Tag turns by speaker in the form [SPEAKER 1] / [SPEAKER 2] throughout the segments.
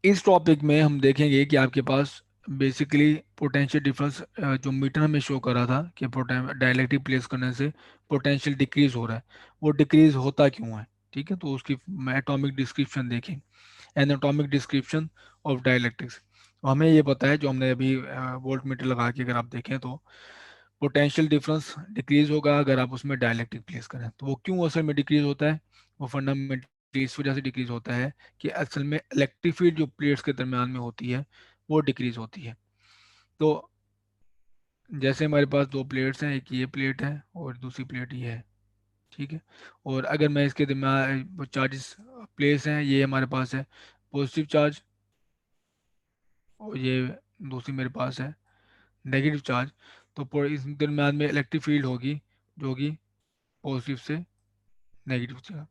[SPEAKER 1] इस टॉपिक में हम देखेंगे कि आपके पास बेसिकली पोटेंशियल डिफरेंस जो मीटर हमें शो कर रहा था कि डाइलेक्ट्रिक प्लेस करने से पोटेंशियल डिक्रीज हो रहा है, वो डिक्रीज होता क्यों है। ठीक है, तो उसकी एटॉमिक डिस्क्रिप्शन देखें, एनाटॉमिक डिस्क्रिप्शन ऑफ डाइलेक्ट्रिक्स। तो हमें ये पता है, जो हमने अभी वोल्ट मीटर लगा के अगर आप देखें तो पोटेंशियल डिफरेंस डिक्रीज होगा अगर आप उसमें डाइलेक्ट्रिक प्लेस करें। तो वो क्यों असल में डिक्रीज होता है, वो फंडामेंटली इस वजह से डिक्रीज होता है कि असल में इलेक्ट्रिक फील्ड जो प्लेट्स के दरमियान में होती है वो डिक्रीज होती है। तो जैसे हमारे पास दो प्लेट्स हैं, एक ये प्लेट है और दूसरी प्लेट ये है। ठीक है, और अगर मैं इसके दरमियान चार्जेस प्लेस हैं, ये हमारे पास है पॉजिटिव चार्ज और ये दूसरी मेरे पास है नेगेटिव चार्ज। तो इस दरमियान में इलेक्ट्रिक फील्ड होगी जो होगी पॉजिटिव से नेगेटिव चार्ज।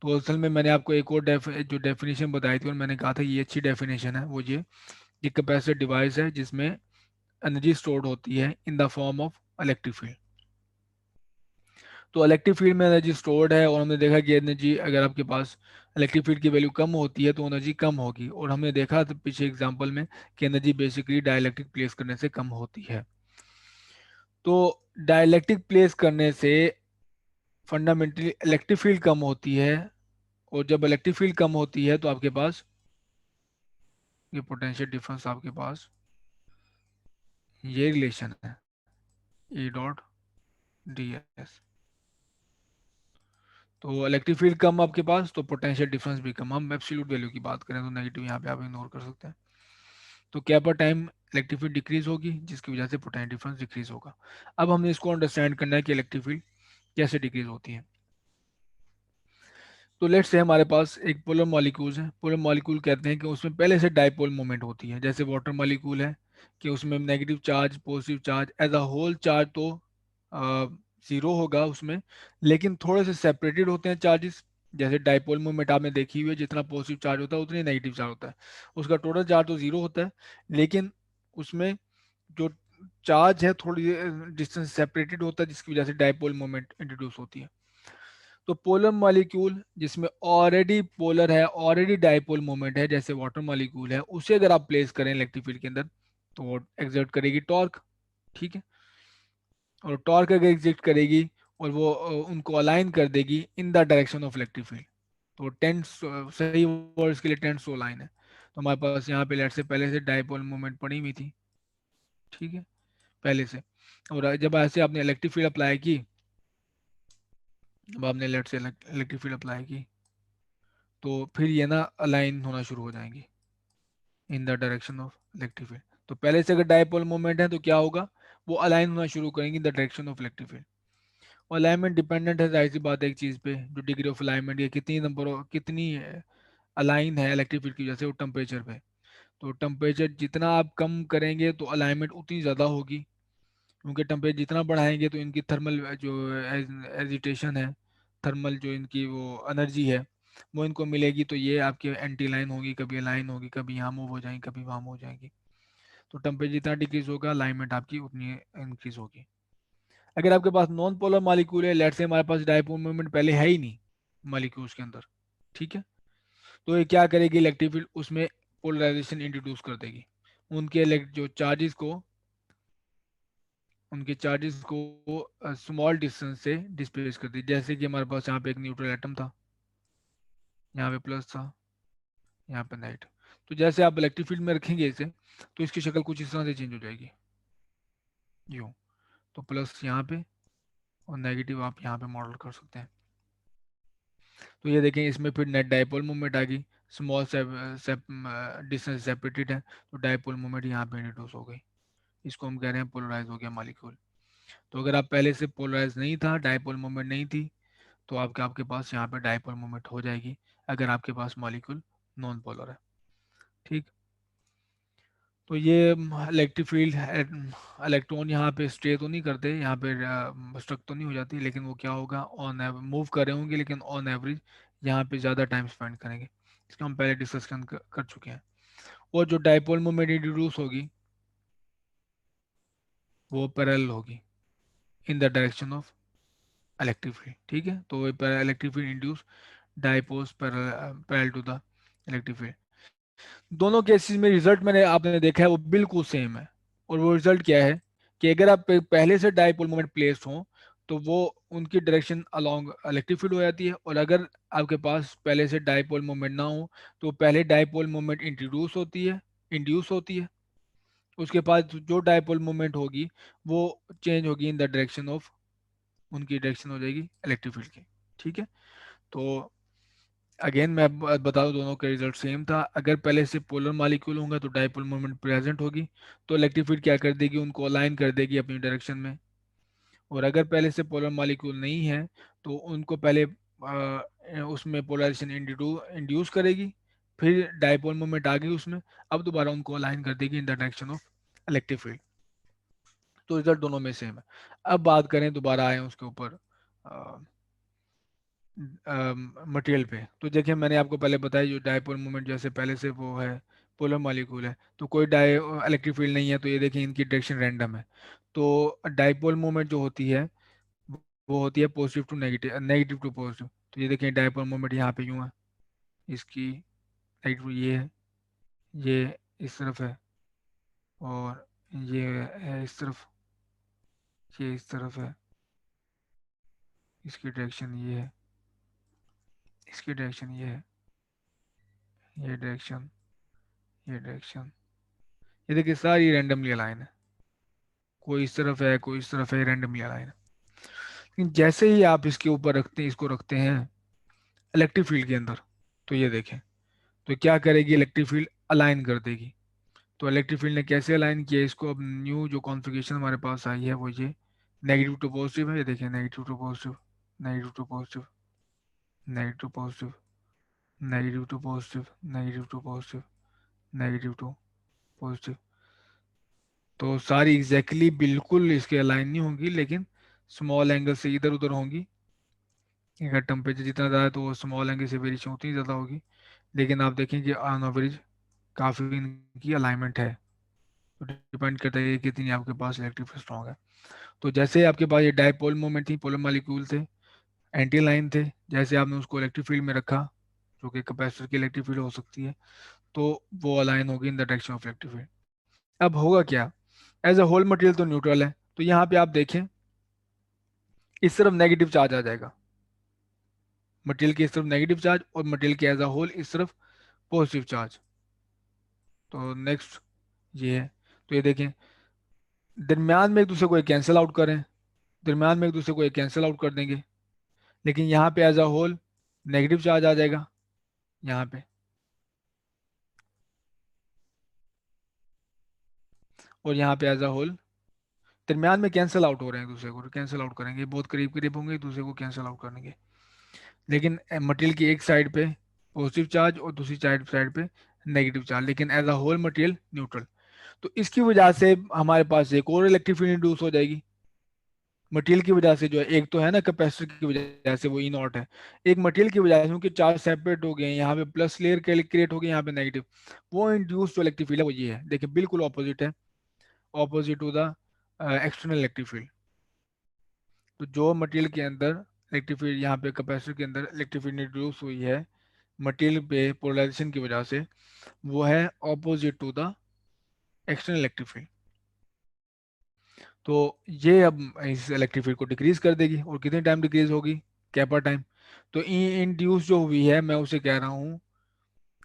[SPEAKER 1] तो असल में मैंने आपको एक और जो डेफिनेशन बताई थी और मैंने कहा था ये अच्छी डेफिनेशन है, वो ये कैपेसिटर डिवाइस है जिसमें एनर्जी स्टोर्ड होती है in the form of electric field. तो इलेक्ट्रिक फील्ड में एनर्जी स्टोर्ड है और हमने देखा कि एनर्जी अगर आपके पास इलेक्ट्रिक फील्ड की वैल्यू कम होती है तो एनर्जी कम होगी, और हमने देखा था पीछे एग्जांपल में कि एनर्जी बेसिकली डाइलेक्ट्रिक प्लेस करने से कम होती है। तो डाइलेक्ट्रिक प्लेस करने से फंडामेंटली इलेक्ट्रिक फील्ड कम होती है, और जब इलेक्ट्रिक फील्ड कम होती है तो आपके पास ये पोटेंशियल डिफरेंस आपके पास ये रिलेशन है ई डॉट डी एस। तो इलेक्ट्रिक फील्ड कम आपके पास तो पोटेंशियल डिफरेंस भी कम। हम एब्सोल्यूट वैल्यू की बात करें तो नेगेटिव यहाँ पे आप इग्नोर कर सकते हैं। तो क्या पर टाइम इलेक्ट्रिक फील्ड डिक्रीज होगी जिसकी वजह से पोटेंशियल डिफरेंस डिक्रीज होगा। अब हमने इसको अंडरस्टैंड करना है कि इलेक्ट्रिक फील्ड कैसे डिक्रीज होती है। तो लेट्स से हमारे पास एक पोलर मॉलिक्यूल है। पोलर मॉलिक्यूल कहते हैं कि उसमें पहले से डाइपोल मोमेंट होती है, जैसे वाटर मॉलिक्यूल है कि उसमें negative charge positive charge as a whole charge तो जीरो होगा उसमें, लेकिन थोड़े से सेपरेटेड होते हैं चार्जेस। जैसे डाइपोल मोमेंट आपने देखी हुई है, जितना पॉजिटिव चार्ज होता है उतनी नेगेटिव चार्ज होता है। उसका टोटल चार्ज तो जीरो होता है, लेकिन उसमें जो चार्ज है थोड़ी डिस्टेंस सेपरेटेड होता है जिसकी वजह से डाइपोल मोमेंट इंट्रोड्यूस होती है। तो पोलर मॉलिक्यूल जिसमें ऑलरेडी पोलर है, ऑलरेडी डाइपोल मोमेंट है, जैसे वाटर मॉलिक्यूल है, उसे अगर आप प्लेस करें इलेक्ट्रिक फील्ड के अंदर तो वो एग्जर्ट करेगी टॉर्क। ठीक है, और टॉर्क अगर एग्जिस्ट करेगी और वो उनको अलाइन कर देगी इन the direction of electric field. तो सही वर्ड्स के लिए टेंस टू अलाइन है। तो हमारे पास यहाँ पे लेट से पहले से डाइपोल मोमेंट पड़ी हुई थी। ठीक है, पहले से, और जब ऐसे आपने इलेक्ट्रिक फील्ड अप्लाई की, जब आपने लेट से इलेक्ट्रिक फील्ड अप्लाई की तो फिर ये ना अलाइन होना शुरू हो जाएंगी इन the direction of electric field. तो पहले से अगर डायपोल मोमेंट है तो क्या होगा, वो अलाइन होना शुरू करेंगे इन the direction of electric field. और अलाइनमेंट डिपेंडेंट है जाहिर सी बात है एक चीज़ पे, जो डिग्री ऑफ अलाइनमेंट, ये कितनी नंबर कितनी अलाइन है इलेक्ट्रिक फील्ड की वजह से, वो टेम्परेचर पे। तो टेम्परेचर जितना आप कम करेंगे तो अलाइनमेंट उतनी ज़्यादा होगी, क्योंकि टेम्परेचर जितना बढ़ाएंगे तो इनकी थर्मल जो एजिटेशन है, थर्मल जो इनकी वो एनर्जी है वो इनको मिलेगी, तो ये आपके एंटी लाइन होगी, कभी अलाइन होगी, कभी यहाँ मूव हो जाएंगी, कभी वहाँ मूव हो जाएंगी। तो टेम्परेचर जितना डिक्रीज होगा अलाइनमेंट आपकी उतनी इंक्रीज होगी। अगर आपके पास नॉन पोलर मालिक्यूल है, लेट से हमारे पास डायपोल मोमेंट पहले है ही नहीं मालिक्यूल्स के अंदर। ठीक है, तो ये क्या करेगी, इलेक्ट्रिक फील्ड उसमें पोलराइजेशन इंट्रोड्यूस कर देगी, उनके जो चार्जेस को, उनके चार्जेस को स्मॉल डिस्टेंस से डिस्प्लेस कर दी। जैसे कि हमारे पास यहाँ पे एक न्यूट्रल एटम था, यहाँ पे प्लस था, यहाँ पे नेगेटिव। तो जैसे आप इलेक्ट्रिक फील्ड में रखेंगे इसे तो इसकी शक्ल कुछ इस तरह से चेंज हो जाएगी, यूँ। तो प्लस यहाँ पे और नेगेटिव आप यहाँ पे मॉडल कर सकते हैं। तो ये देखें इसमें फिर नेट डाइपोल मोमेंट आ गई, स्मॉल डिस्टेंस सेपरेटेड है तो डाइपोल मोमेंट यहाँ पे इंट्रोड्यूस हो गई। इसको हम कह रहे हैं पोलराइज हो गया मॉलिक्यूल। तो अगर आप पहले से पोलराइज नहीं था, डाइपोल मोमेंट नहीं थी, तो आपके पास यहाँ पे डाइपोल मोमेंट हो जाएगी अगर आपके पास मॉलिक्यूल नॉन पोलर है। ठीक, तो ये इलेक्ट्रिक फील्ड, इलेक्ट्रॉन यहाँ पे स्टे तो नहीं करते, यहाँ पे स्ट्रक तो नहीं हो जाती, लेकिन वो क्या होगा, ऑन मूव कर रहे होंगे लेकिन ऑन एवरेज यहाँ पे ज़्यादा टाइम स्पेंड करेंगे। इसका हम पहले डिस्कशन कर चुके हैं। और जो डाइपोल मोमेंट इंट्रोड्यूस होगी वो पैरेलल होगी in the direction of electric field. ठीक है, तो electric field induce dipole parallel to the electric field. दोनों केसेस में रिजल्ट मैंने आपने देखा है वो बिल्कुल सेम है। और वो रिजल्ट क्या है कि अगर आप पहले से डाइपोल मोमेंट प्लेस हो तो वो उनकी डायरेक्शन अलोंग इलेक्ट्रिक फील्ड हो जाती है, और अगर आपके पास पहले से डाइपोल मोमेंट ना हो तो पहले डाइपोल मोमेंट इंड्यूस होती है, उसके बाद जो डाइपोल मोमेंट होगी वो चेंज होगी इन द डायरेक्शन ऑफ, उनकी डायरेक्शन हो जाएगी इलेक्ट्रिक फील्ड की। ठीक है। तो अगेन मैं बता दूं दोनों का रिजल्ट सेम था। अगर पहले से पोलर मालिक्यूल होंगे तो डाइपोल मोमेंट प्रेजेंट होगी, तो इलेक्ट्रिक फील्ड क्या कर देगी, उनको अलाइन कर देगी अपनी डायरेक्शन में। और अगर पहले से पोलर मालिक्यूल नहीं है तो उनको पहले उसमें पोलराइजेशन इंड्यूस करेगी, फिर डाइपोल मोमेंट आ गई उसमें, अब दोबारा उनको अलाइन कर देगी इन the direction of electric field. तो रिजल्ट दोनों में सेम है। अब बात करें, दोबारा आए उसके ऊपर मटेरियल पे, तो देखिए मैंने आपको पहले बताया जो डायपोल मोमेंट जैसे पहले से वो है पोलर मॉलिक्यूल है तो कोई डाई इलेक्ट्रिक फील्ड नहीं है, तो ये देखिए इनकी डायरेक्शन रैंडम है। तो डायपोल मोमेंट जो होती है वो होती है positive to negative, negative to positive. तो ये देखिए डायपोल मोमेंट यहाँ पे यूँ है, इसकी नेगेटिव ये है, ये इस तरफ है, और ये है इस तरफ, ये इस तरफ है, इसकी डायरेक्शन ये है, इसकी डायरेक्शन ये है, ये डायरेक्शन, ये डायरेक्शन, ये देखिए सारी रैंडमली अलाइन है, कोई इस तरफ है कोई इस तरफ है, रैंडमली अलाइन है। लेकिन जैसे ही आप इसके ऊपर रखते हैं, इसको रखते हैं इलेक्ट्रिक फील्ड के अंदर, तो ये देखें, तो क्या करेगी इलेक्ट्रिक फील्ड, अलाइन कर देगी। तो इलेक्ट्रिक फील्ड ने कैसे अलाइन किया इसको, अब न्यू जो कॉन्फ़िगरेशन हमारे पास आई है वो ये नेगेटिव टू पॉजिटिव है, ये देखिए negative to positive, negative to positive, negative to positive, negative to positive, negative to positive, negative to positive. तो सारी एग्जैक्टली exactly बिल्कुल इसके अलाइन नहीं होंगी, लेकिन स्मॉल एंगल से इधर उधर होंगी। अगर टेम्परेचर जितना ज़्यादा है तो स्मॉल एंगल से वेरिएशन उतनी ज़्यादा होगी, लेकिन आप देखें कि ऑन एवरेज काफ़ी इनकी अलाइनमेंट है। तो डिपेंड करता है कि कितनी आपके पास इलेक्ट्रिक फील्ड स्ट्रॉन्ग है। तो जैसे आपके पास ये डायपोल मोमेंट थी, पोलर मालिक्यूल थे, एंटी लाइन थे, जैसे आपने उसको इलेक्ट्रिक फील्ड में रखा जो कि कैपेसिटर की इलेक्ट्रिक फील्ड हो सकती है, तो वो अलाइन होगी in the direction of electric field. अब होगा क्या, एज अ होल मटेरियल तो न्यूट्रल है, तो यहाँ पे आप देखें इस तरफ नेगेटिव चार्ज आ जाएगा, मटेरियल की इस तरफ नेगेटिव चार्ज, और मटेरियल के एज अ होल इस तरफ पॉजिटिव चार्ज। तो नेक्स्ट ये है, तो ये देखें दरम्यान में एक दूसरे को एक कैंसिल आउट करें, दरम्यान में एक दूसरे को एक कैंसिल आउट कर देंगे, लेकिन यहाँ पे as a whole negative charge आ जाएगा यहाँ पे, और यहाँ पे एज अ होल दरम्यान में कैंसिल आउट हो रहे हैं, एक दूसरे को कैंसिल आउट करेंगे, बहुत करीब करीब होंगे, एक दूसरे को कैंसिल आउट करेंगे। लेकिन मटेरियल की एक साइड पे पॉजिटिव चार्ज और दूसरी साइड साइड पे नेगेटिव चार्ज, लेकिन as a whole material neutral. तो इसकी वजह से हमारे पास एक और इलेक्ट्रिक फील्ड इंड्यूस हो जाएगी मटेरियल की वजह से, जो है एक तो है ना कैपेसिटर की वजह से वो ई नॉट है, एक मटेरियल की वजह से क्योंकि चार्ज सेपरेट हो गए हैं, यहाँ पे प्लस लेयर क्रिएट हो गई, यहाँ पे नेगेटिव, वो इंड्यूस जो इलेक्ट्रिक फील्ड है वो ये है, देखिए बिल्कुल ऑपोजिट है, opposite to the external electric field. तो जो मटेरियल के अंदर इलेक्ट्रिक फील्ड, यहाँ पे कैपेसिटर के अंदर इलेक्ट्रिक फील्ड इंड्यूस हुई है मटेरियल पे पोलराइजेशन की वजह से, वो है opposite to the external electric field. तो ये अब इस इलेक्ट्रिक फील्ड को डिक्रीज कर देगी, और कितने टाइम डिक्रीज होगी, कैपा टाइम। तो इंड्यूस जो हुई है मैं उसे कह रहा हूँ,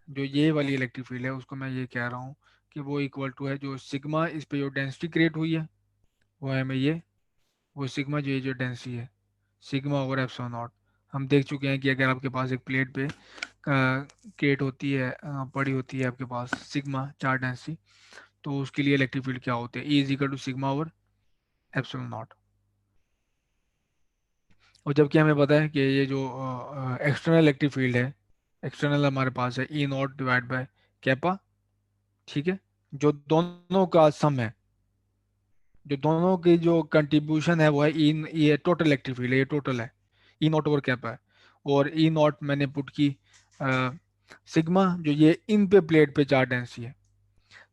[SPEAKER 1] जो ये वाली इलेक्ट्रिक फील्ड है उसको मैं ये कह रहा हूँ कि वो इक्वल टू है जो सिग्मा इस पे जो डेंसिटी क्रिएट हुई है, वो है मैं ये, वो सिग्मा जो ये जो डेंसिटी है, सिग्मा ओवर एप्सिलॉन नॉट। हम देख चुके हैं कि अगर आपके पास एक प्लेट पे क्रिएट होती है, पड़ी होती है आपके पास सिग्मा चार्ज डेंसिटी, तो उसके लिए इलेक्ट्रिक फील्ड क्या होते हैं, E is equal to sigma over epsilon naught. और जबकि हमें पता है कि ये जो एक्सटर्नल इलेक्ट्रिक फील्ड है, एक्सटर्नल हमारे पास है E naught divide by kappa, ठीक है, जो दोनों का सम है, जो दोनों की जो कंट्रीब्यूशन है वो है इन, ये टोटल इलेक्ट्रिक फील्ड है, ये टोटल है ई नॉट ओवर कैपा है। और ई नॉट मैंने पुट की सिग्मा, जो ये इन पे प्लेट पे चार्ज डेंसिटी है,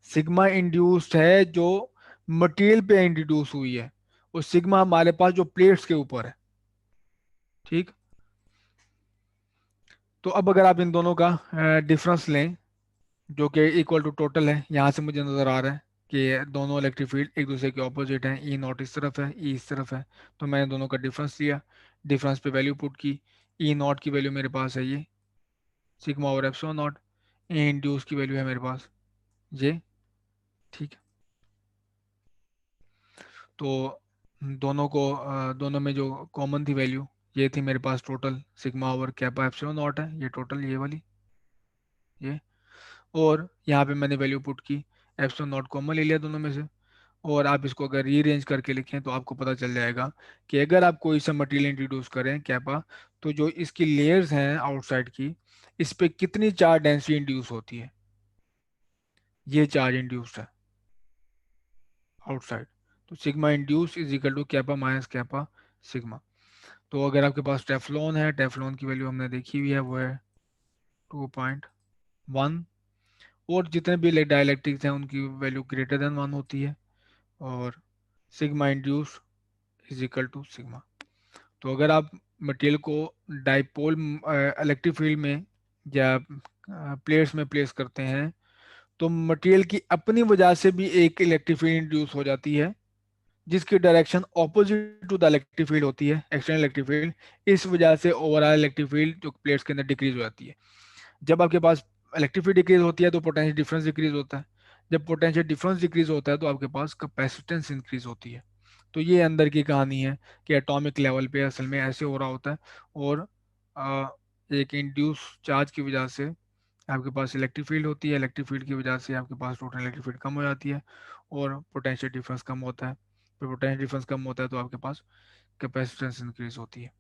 [SPEAKER 1] सिग्मा इंड्यूस्ड है जो मटेरियल पे इंट्रोड्यूस हुई है, और सिग्मा हमारे पास जो प्लेट्स के ऊपर है। ठीक। तो अब अगर आप इन दोनों का डिफरेंस लें, जो कि इक्वल टू टोटल है। यहाँ से मुझे नज़र आ रहा है कि दोनों इलेक्ट्रिक फील्ड एक दूसरे के ऑपोजिट हैं, ई नॉट इस तरफ है, ई इस तरफ है। तो मैंने दोनों का डिफरेंस लिया, डिफरेंस पे वैल्यू पुट की। ई नॉट की वैल्यू मेरे पास है ये sigma over epsilon not, A induce की वैल्यू है मेरे पास ये। ठीक है। तो दोनों में जो कॉमन थी वैल्यू ये थी मेरे पास, total sigma over kappa epsilon not है ये टोटल, ये वाली ये। और यहाँ पे मैंने वैल्यू पुट की, एप्सिलॉन नॉट कॉमन ले लिया दोनों में से। और आप इसको अगर रीअरेंज करके लिखें तो आपको पता चल जाएगा कि अगर आप कोई सा मटेरियल इंट्रोड्यूस करें कैपा, तो जो इसकी लेयर्स हैं आउटसाइड की, इस पे कितनी चार्ज डेंसिटी इंड्यूस होती है। ये चार्ज इंड्यूस्ड है आउटसाइड। तो sigma induce is equal to kappa minus kappa sigma. तो अगर आपके पास टेफ्लॉन है, टेफ्लॉन की वैल्यू हमने देखी हुई है, वो है 2.1। और जितने भी डाइलेक्ट्रिक्स हैं उनकी वैल्यू ग्रेटर देन 1 होती है। और sigma induce is equal to sigma. तो अगर आप मटेरियल को डाइपोल इलेक्ट्रिक फील्ड में या प्लेट्स में प्लेस करते हैं, तो मटेरियल की अपनी वजह से भी एक इलेक्ट्रिक फील्ड इंड्यूस हो जाती है, जिसकी direction opposite to the electric field होती है, एक्सटर्नल इलेक्ट्रिक फील्ड। इस वजह से ओवरऑल इलेक्ट्रिक फील्ड जो प्लेट्स के अंदर डिक्रीज हो जाती है। जब आपके पास इलेक्ट्रिक फील्ड डिक्रीज होती है तो पोटेंशियल डिफरेंस डिक्रीज होता है। जब पोटेंशियल डिफरेंस डिक्रीज होता है तो आपके पास कैपेसिटेंस इंक्रीज होती है। तो ये अंदर की कहानी है कि एटॉमिक लेवल पे असल में ऐसे हो रहा होता है। और आ, एक इंड्यूस चार्ज की वजह से आपके पास इलेक्ट्रिक फील्ड होती है, इलेक्ट्रिक फील्ड की वजह से आपके पास टोटल इलेक्ट्रिक फील्ड कम हो जाती है और पोटेंशियल डिफरेंस कम होता है। फिर पोटेंशियल डिफरेंस कम होता है तो आपके पास कैपेसिटेंस इंक्रीज होती है।